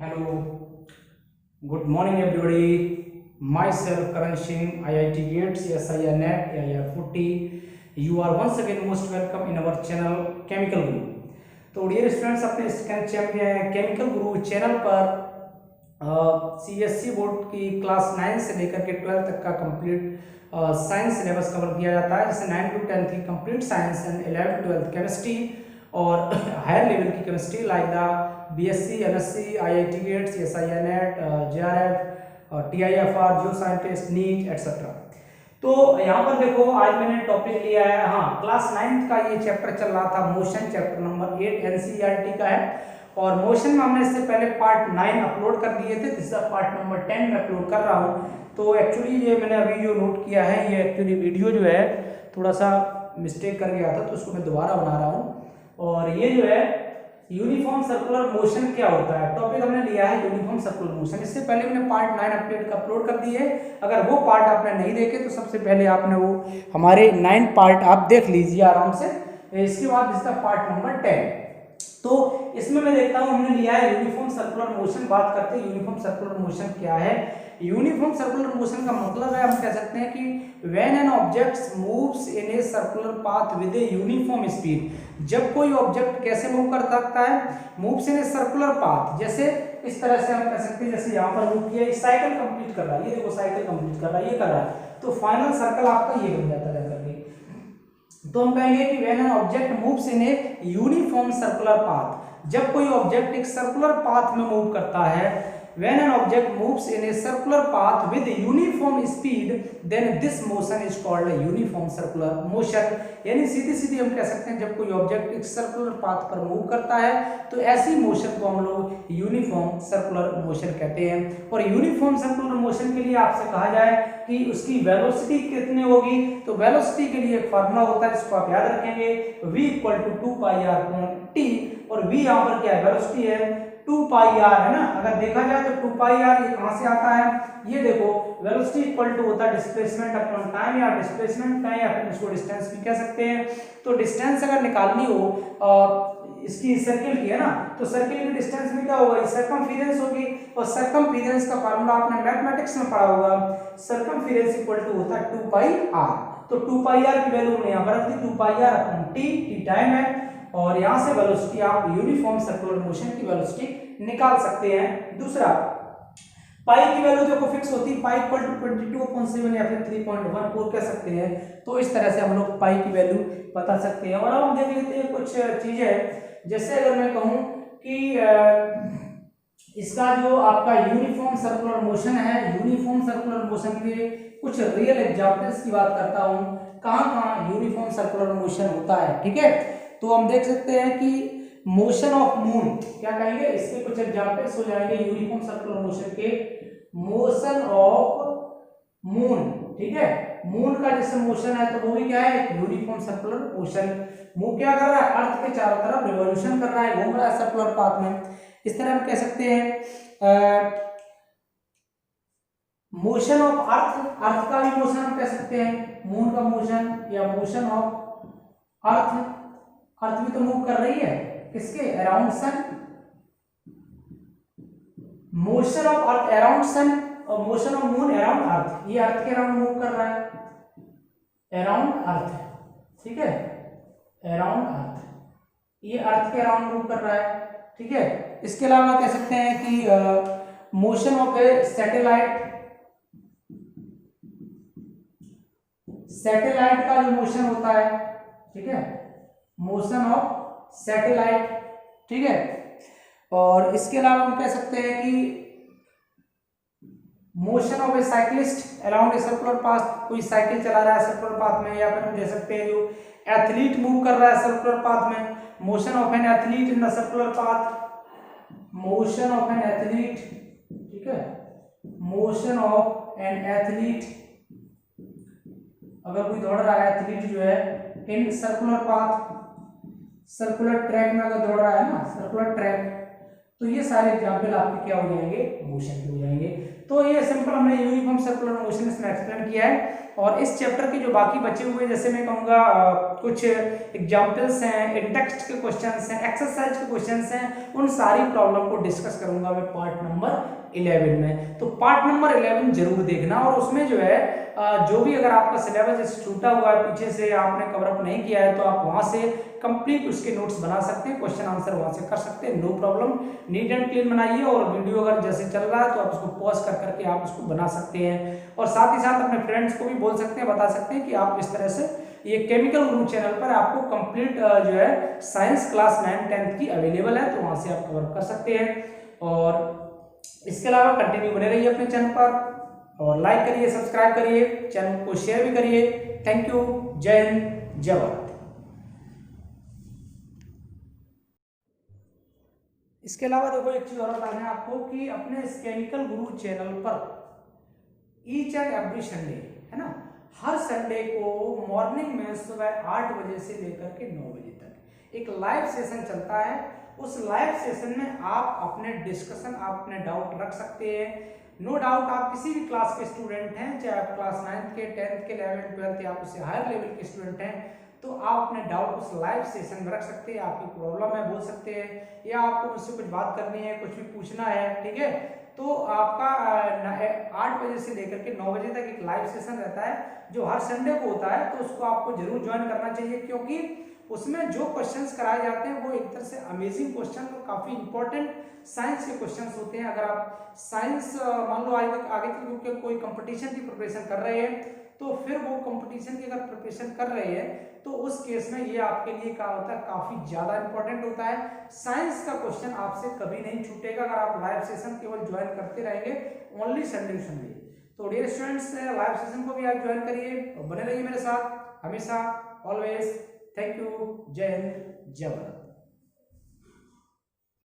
Hello, good morning everybody. Myself Karan Singh, IIT GATE, CSIR NET, AIR 40. You are once again most welcome in our channel Chemical Guru. तो dear students, अपने chemical गुरु channel पर CBSE board की class 9 से लेकर के 12 तक का complete science syllabus cover किया जाता है, जैसे 9 to 10 की complete science and 11 to 12 chemistry और हायर लेवल की chemistry like the BSc, MSc, IIT GATE, CSIR NET, JRF, TIFR, geo scientist, NEET etcetera. तो यहाँ पर देखो, आज मैंने टॉपिक लिया है, हाँ, क्लास 9 का ये चैप्टर चल रहा था, मोशन चैप्टर नंबर 8 एनसीईआरटी का है। और मोशन में हमने इससे पहले पार्ट 9 अपलोड कर दिए थे, दिस पार्ट नंबर 10 में अपलोड कर रहा हूँ। तो एक्चुअली ये मैंने अभी जो नोट किया है, ये एक्चुअली वीडियो जो है थोड़ा सा मिस्टेक कर गया था, तो उसको मैं दोबारा बना रहा हूँ। और ये जो है यूनिफॉर्म सर्कुलर मोशन क्या होता है, टॉपिक हमने लिया है यूनिफॉर्म सर्कुलर मोशन। इससे पहले मैंने पार्ट 9 अपलोड कर दिए। अगर वो पार्ट आपने नहीं देखे तो सबसे पहले आपने वो हमारे 9 पार्ट आप देख लीजिए आराम से। इसके बाद इसका पार्ट नंबर 10। तो इसमें मैं देखता हूँ हमने लिया है यूनिफॉर्म सर्कुलर मोशन। बात करते हैं यूनिफॉर्म सर्कुलर मोशन क्या है। यूनिफॉर्म सर्कुलर मोशन का मतलब है, हम कह सकते हैं कि when an object moves in a circular path with a uniform speed. जब कोई ऑब्जेक्ट कैसे मूव कर सकता है, moves in a circular path, जैसे इस तरह से हम कह सकते हैं, जैसे यहाँ पर मूव किया, साइकिल कंप्लीट कर रहा है, ये देखो साइकिल कंप्लीट कर रहा है, ये कर रहा है, तो फाइनल सर्कल आपका ये बन जाता है करके। तो हम कहेंगे कि when an object moves in a uniform circular path, जब कोई ऑब्जेक्ट एक सर्कुलर पाथ में मूव करता है, when an object moves in a circular path with uniform speed, then this motion is called a uniform circular motion। यानी सीधी सीधी हम कह सकते हैं, जब कोई ऑब्जेक्ट एक सर्कुलर पाथ पर मूव करता है तो ऐसी मोशन को हम लोग यूनिफॉर्म सर्कुलर मोशन कहते हैं। और यूनिफॉर्म सर्कुलर मोशन के लिए आपसे कहा जाए कि उसकी वेलोसिटी कितनी होगी, तो वेलोसिटी के लिए एक फार्मूला होता है, जिसको आप याद रखेंगे, v = 2πr/t। और v यहाँ पर क्या है, वेलोसिटी है, 2πr है ना। अगर देखा जाए तो 2πr ये कहां से आता है, ये देखो वेलोसिटी इक्वल टू होता है डिस्प्लेसमेंट अपॉन टाइम, या डिस्प्लेसमेंट का, या फिर इसको डिस्टेंस भी कह सकते हैं। तो डिस्टेंस अगर निकालनी हो इसकी सर्किल की है ना, तो सर्किल की डिस्टेंस में क्या होगा, सर्कमफेरेंस होगी। और सर्कमफेरेंस का फार्मूला आपने मैथमेटिक्स में पढ़ा होगा, सर्कमफेरेंस इक्वल टू होता है 2πr। तो 2πr की वैल्यू हमने यहाँ पर रख दी, 2πr अपॉन t टाइम है। और यहां से वेलोसिटी आप यूनिफॉर्म सर्कुलर मोशन की वेलोसिटी निकाल सकते हैं। दूसरा, पाई की वैल्यू देखो फिक्स होती है, पाई = 22/7 या फिर 3.14 कह सकते हैं। तो इस तरह से हम लोग पाई की वैल्यू बता सकते हैं। और अब हम देख लेते हैं कुछ चीजें, जैसे अगर मैं कहूं कि इसका जो आपका यूनिफॉर्म सर्कुलर मोशन है, यूनिफॉर्म सर्कुलर मोशन के कुछ रियल एग्जांपल्स की बात करता हूं, कहां यूनिफॉर्म सर्कुलर मोशन होता है, ठीक है। तो हम देख सकते हैं कि मोशन ऑफ मून, क्या कहेंगे, इसके कुछ एग्जांपल्स हो जाएंगे यूनिफॉर्म सर्कुलर मोशन के। मोशन ऑफ मून, ठीक है, मून का जैसे मोशन है तो वो भी क्या है, यूनिफॉर्म सर्कुलर मोशन। मूव क्या कर रहा है, अर्थ के चारों तरफ रिवॉल्यूशन कर रहा है, घूम रहा है सर्कुलर पाथ में। इस तरह हम कह सकते हैं मोशन ऑफ अर्थ, अर्थ का भी मोशन हम कह सकते हैं, मून का मोशन, या मोशन ऑफ अर्थ, अर्थ भी तो मूव कर रही है किसके, around sun. Motion of earth around sun और motion of moon around earth, ये अर्थ के अराउंड मूव कर रहा है, अराउंड अर्थ, ठीक है, अराउंड अर्थ, ये अर्थ के अराउंड मूव कर रहा है, ठीक है। इसके अलावा कह सकते हैं कि motion of A satellite, satellite का जो मोशन होता है, ठीक है, मोशन ऑफ सैटेलाइट, ठीक है। और इसके अलावा हम कह सकते हैं कि motion of A cyclist around a circular path, कोई साइकिल चला रहा है सर्कुलर पाथ में, या फिर हम कह सकते हैं जो एथलीट मूव कर रहा है सर्कुलर पाथ में, motion of an athlete in the circular path, motion of an athlete, ठीक है, मोशन ऑफ एन एथलीट, अगर कोई दौड़ रहा है एथलीट जो है in circular path, circular track में अगर दौड़ रहा है ना, सर्कुलर ट्रैक, तो ये सारे एग्जाम्पल आपके क्या हो जाएंगे, मोशन के हो जाएंगे। तो ये सिंपल हमने यूनिफॉर्म सर्कुलर मोशन इसमें एक्सप्लेन किया है। और इस चैप्टर के जो बाकी बचे हुए, जैसे मैं कहूँगा कुछ एग्जाम्पल्स हैं, टेक्स्ट के क्वेश्चंस हैं, एक्सरसाइज के क्वेश्चंस हैं, उन सारी प्रॉब्लम को डिस्कस करूंगा मैं पार्ट नंबर 11 में। तो पार्ट नंबर 11 जरूर देखना। और उसमें जो है जो भी अगर आपका सिलेबस जैसे छूटा हुआ है पीछे से, आपने कवर अप नहीं किया है, तो आप वहां से कंप्लीट उसके नोट्स बना सकते हैं, क्वेश्चन आंसर वहां से कर सकते हैं, no problem. Neat and clean बनाइए, और वीडियो अगर जैसे चल रहा है तो आप उसको पॉज कर करके आप उसको बना सकते हैं। और साथ ही साथ अपने फ्रेंड्स को भी बोल सकते हैं, बता सकते हैं कि आप इस तरह से ये केमिकल गुरु चैनल पर आपको कंप्लीट जो है साइंस क्लास 9 10th की अवेलेबल है, तो वहां से आप कवर कर सकते हैं। और इसके अलावा कंटिन्यू बने रहिए अपने चैनल पर, और लाइक करिए, सब्सक्राइब करिए, चैनल को शेयर भी करिए। Thank you. जय हिंद, जय भारत। इसके अलावा देखो एक चीज और बताना है आपको कि अपने इस केमिकल गुरु चैनल पर ईच एंड एवरी संडे, है ना, हर संडे को मॉर्निंग में सुबह 8 बजे से लेकर के 9 बजे तक एक लाइव सेशन चलता है। उस लाइव सेशन में आप अपने डिस्कशन, आप अपने डाउट रख सकते हैं। नो डाउट आप किसी भी क्लास के स्टूडेंट हैं, चाहे आप क्लास 9th के, 10th के, 11th 12th या आप उससे हायर लेवल के स्टूडेंट हैं, तो आप अपने डाउट उस लाइव सेशन में रख सकते हैं। आपकी प्रॉब्लम है बोल सकते हैं, या आपको मुझसे कुछ बात करनी है, कुछ भी पूछना है, ठीक है, तो आपका 8 बजे से लेकर के 9 बजे तक एक लाइव सेशन रहता है जो हर संडे को होता है। तो उसको आपको जरूर ज्वाइन करना चाहिए, क्योंकि उसमें जो क्वेश्चंस कराए जाते हैं वो एक तरह से अमेजिंग क्वेश्चन और काफी इंपॉर्टेंट साइंस के क्वेश्चंस होते हैं। अगर आप साइंस मान लो आगे के कोई कंपटीशन की प्रिपरेशन कर रहे हैं, तो फिर वो कंपटीशन की अगर प्रिपरेशन कर रहे हैं तो उस केस में ये आपके लिए क्या होता है, काफी ज्यादा इंपॉर्टेंट होता है। साइंस का क्वेश्चन आपसे कभी नहीं छूटेगा अगर आप लाइव सेशन केवल ज्वाइन करते रहेंगे, ओनली संडे टू संडे। तो डियर स्टूडेंट्स, लाइव सेशन को भी आप ज्वाइन करिए और बने रहिए मेरे साथ हमेशा, ऑलवेज। Thank you. जय हिंद, जय भारत।